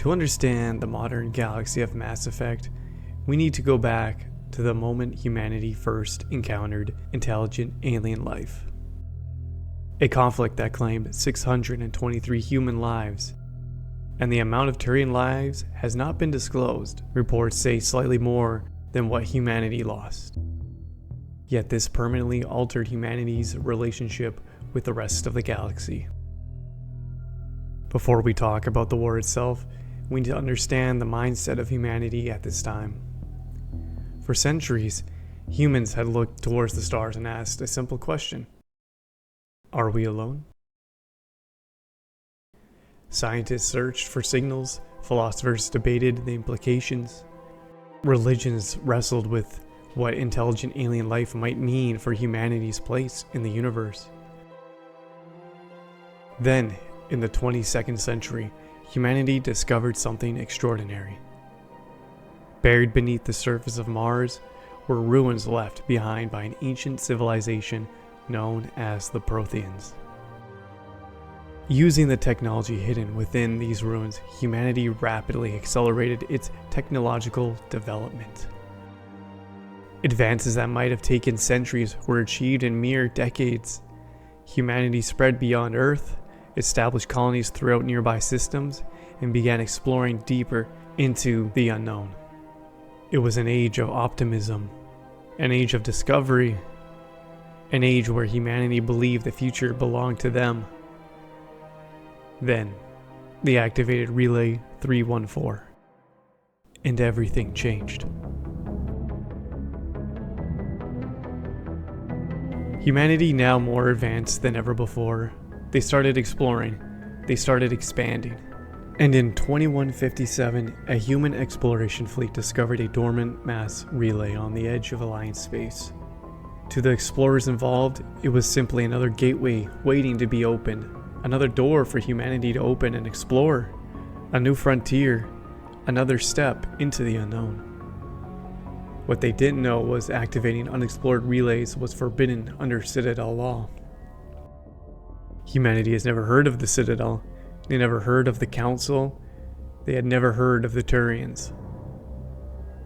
To understand the modern galaxy of Mass Effect, we need to go back to the moment humanity first encountered intelligent alien life. A conflict that claimed 623 human lives, and the amount of Turian lives has not been disclosed. Reports say slightly more than what humanity lost. Yet this permanently altered humanity's relationship with the rest of the galaxy. Before we talk about the war itself, we need to understand the mindset of humanity at this time. For centuries, humans had looked towards the stars and asked a simple question: are we alone? Scientists searched for signals, philosophers debated the implications, religions wrestled with what intelligent alien life might mean for humanity's place in the universe. Then, in the 22nd century, humanity discovered something extraordinary. Buried beneath the surface of Mars were ruins left behind by an ancient civilization known as the Protheans. Using the technology hidden within these ruins, humanity rapidly accelerated its technological development. Advances that might have taken centuries were achieved in mere decades. Humanity spread beyond Earth, established colonies throughout nearby systems, and began exploring deeper into the unknown. It was an age of optimism, an age of discovery, an age where humanity believed the future belonged to them. Then, they activated Relay 314, and everything changed. Humanity, now more advanced than ever before, they started exploring, they started expanding. And in 2157, a human exploration fleet discovered a dormant mass relay on the edge of Alliance space. To the explorers involved, it was simply another gateway waiting to be opened, another door for humanity to open and explore, a new frontier, another step into the unknown. What they didn't know was activating unexplored relays was forbidden under Citadel law. Humanity has never heard of the Citadel. They never heard of the Council. They had never heard of the Turians.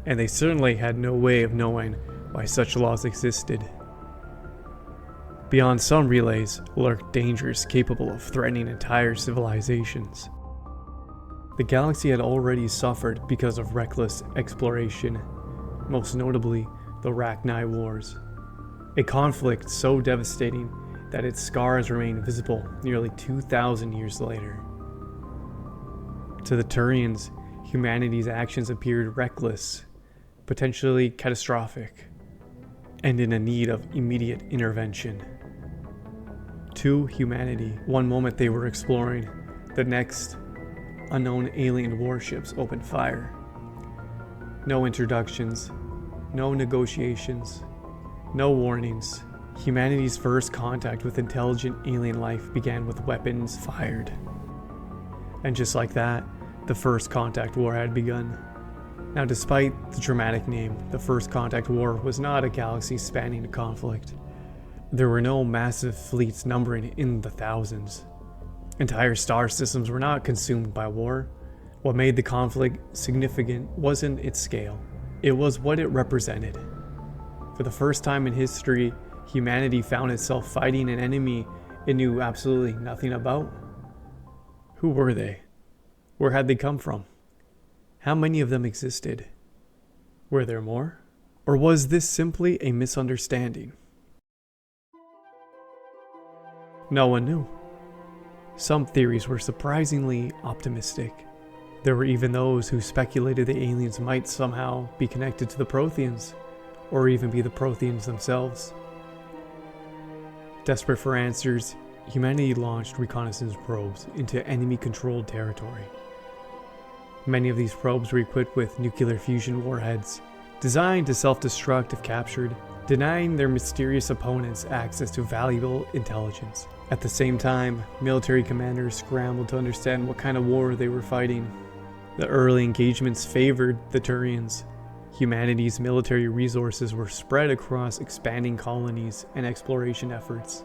And they certainly had no way of knowing why such laws existed. Beyond some relays lurked dangers capable of threatening entire civilizations. The galaxy had already suffered because of reckless exploration, most notably the Rachni Wars, a conflict so devastating that its scars remain visible nearly 2,000 years later. To the Turians, humanity's actions appeared reckless, potentially catastrophic, and in need of immediate intervention. To humanity, one moment they were exploring, the next, unknown alien warships opened fire. No introductions, no negotiations, no warnings. Humanity's first contact with intelligent alien life began with weapons fired. And just like that, the First Contact War had begun. Now, despite the dramatic name, the First Contact War was not a galaxy-spanning conflict. There were no massive fleets numbering in the thousands. Entire star systems were not consumed by war. What made the conflict significant wasn't its scale. It was what it represented. For the first time in history, humanity found itself fighting an enemy it knew absolutely nothing about. Who were they? Where had they come from? How many of them existed? Were there more? Or was this simply a misunderstanding? No one knew. Some theories were surprisingly optimistic. There were even those who speculated the aliens might somehow be connected to the Protheans, or even be the Protheans themselves. Desperate for answers, humanity launched reconnaissance probes into enemy-controlled territory. Many of these probes were equipped with nuclear fusion warheads, designed to self-destruct if captured, denying their mysterious opponents access to valuable intelligence. At the same time, military commanders scrambled to understand what kind of war they were fighting. The early engagements favored the Turians. Humanity's military resources were spread across expanding colonies and exploration efforts.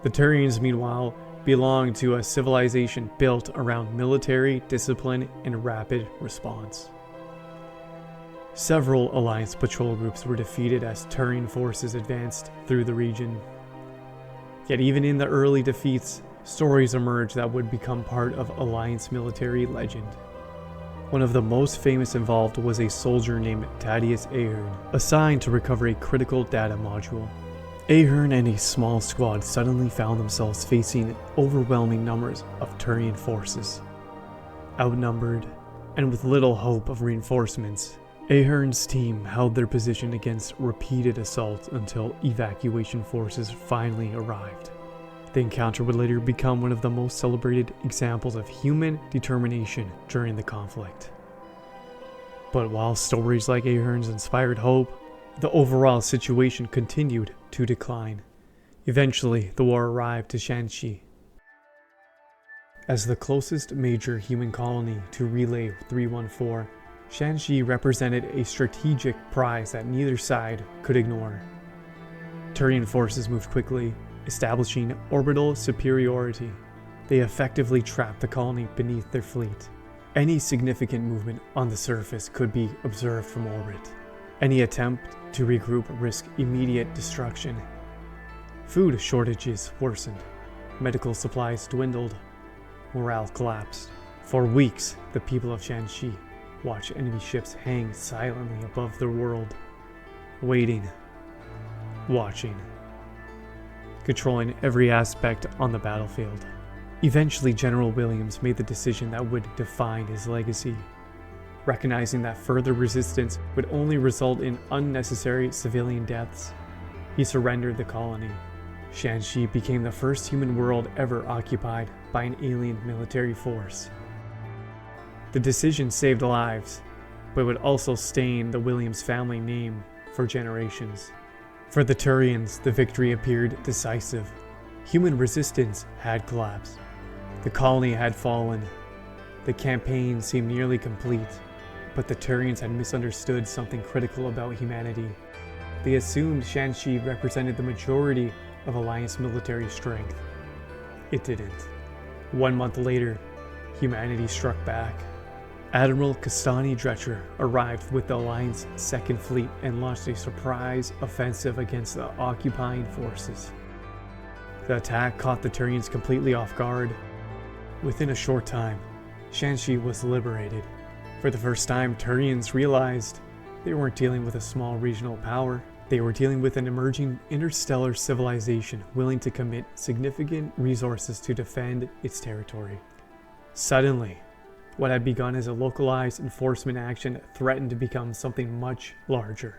The Turians, meanwhile, belonged to a civilization built around military discipline and rapid response. Several Alliance patrol groups were defeated as Turian forces advanced through the region. Yet even in the early defeats, stories emerged that would become part of Alliance military legend. One of the most famous involved was a soldier named Thaddeus Ahern, assigned to recover a critical data module. Ahern and a small squad suddenly found themselves facing overwhelming numbers of Turian forces. Outnumbered, and with little hope of reinforcements, Ahern's team held their position against repeated assaults until evacuation forces finally arrived. The encounter would later become one of the most celebrated examples of human determination during the conflict. But while stories like Ahern's inspired hope, the overall situation continued to decline. Eventually, the war arrived to Shanxi. As the closest major human colony to Relay 314, Shanxi represented a strategic prize that neither side could ignore. Turian forces moved quickly, establishing orbital superiority. They effectively trapped the colony beneath their fleet. Any significant movement on the surface could be observed from orbit. Any attempt to regroup risked immediate destruction. Food shortages worsened. Medical supplies dwindled. Morale collapsed. For weeks, the people of Shanxi watched enemy ships hang silently above their world, waiting, watching, controlling every aspect on the battlefield. Eventually, General Williams made the decision that would define his legacy. Recognizing that further resistance would only result in unnecessary civilian deaths, he surrendered the colony. Shanxi became the first human world ever occupied by an alien military force. The decision saved lives, but would also stain the Williams family name for generations. For the Turians, the victory appeared decisive. Human resistance had collapsed. The colony had fallen. The campaign seemed nearly complete, but the Turians had misunderstood something critical about humanity. They assumed Shanxi represented the majority of Alliance military strength. It didn't. 1 month later, humanity struck back. Admiral Castani Dretcher arrived with the Alliance Second Fleet and launched a surprise offensive against the occupying forces. The attack caught the Turians completely off guard. Within a short time, Shanxi was liberated. For the first time, Turians realized they weren't dealing with a small regional power. They were dealing with an emerging interstellar civilization willing to commit significant resources to defend its territory. Suddenly, what had begun as a localized enforcement action threatened to become something much larger.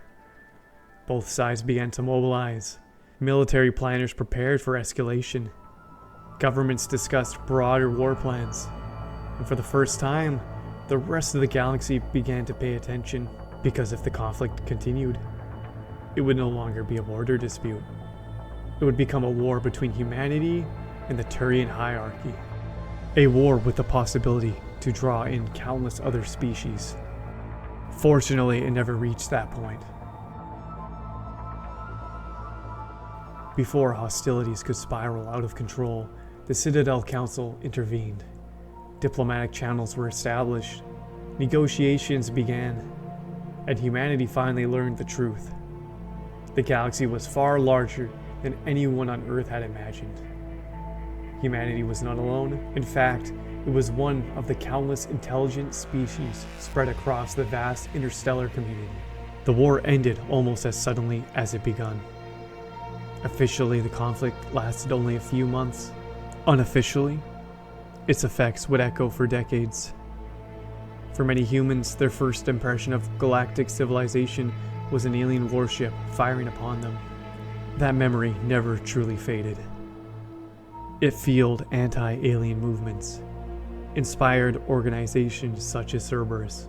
Both sides began to mobilize. Military planners prepared for escalation. Governments discussed broader war plans. And for the first time, the rest of the galaxy began to pay attention, because if the conflict continued, it would no longer be a border dispute. It would become a war between humanity and the Turian hierarchy. A war with the possibility to draw in countless other species. Fortunately, it never reached that point. Before hostilities could spiral out of control, the Citadel Council intervened. Diplomatic channels were established, negotiations began, and humanity finally learned the truth. The galaxy was far larger than anyone on Earth had imagined. Humanity was not alone. In fact, it was one of the countless intelligent species spread across the vast interstellar community. The war ended almost as suddenly as it begun. Officially, the conflict lasted only a few months. Unofficially, its effects would echo for decades. For many humans, their first impression of galactic civilization was an alien warship firing upon them. That memory never truly faded. It fueled anti-alien movements, inspired organizations such as Cerberus.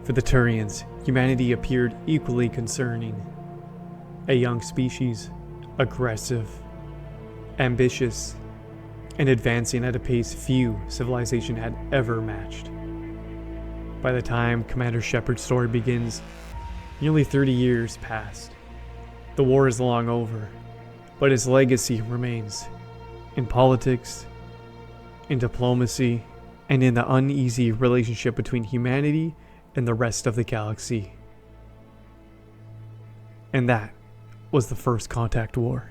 For the Turians, humanity appeared equally concerning. A young species, aggressive, ambitious, and advancing at a pace few civilization had ever matched. By the time Commander Shepard's story begins, nearly 30 years passed. The war is long over, but its legacy remains. in politics, in diplomacy, and in the uneasy relationship between humanity and the rest of the galaxy. And that was the First Contact War.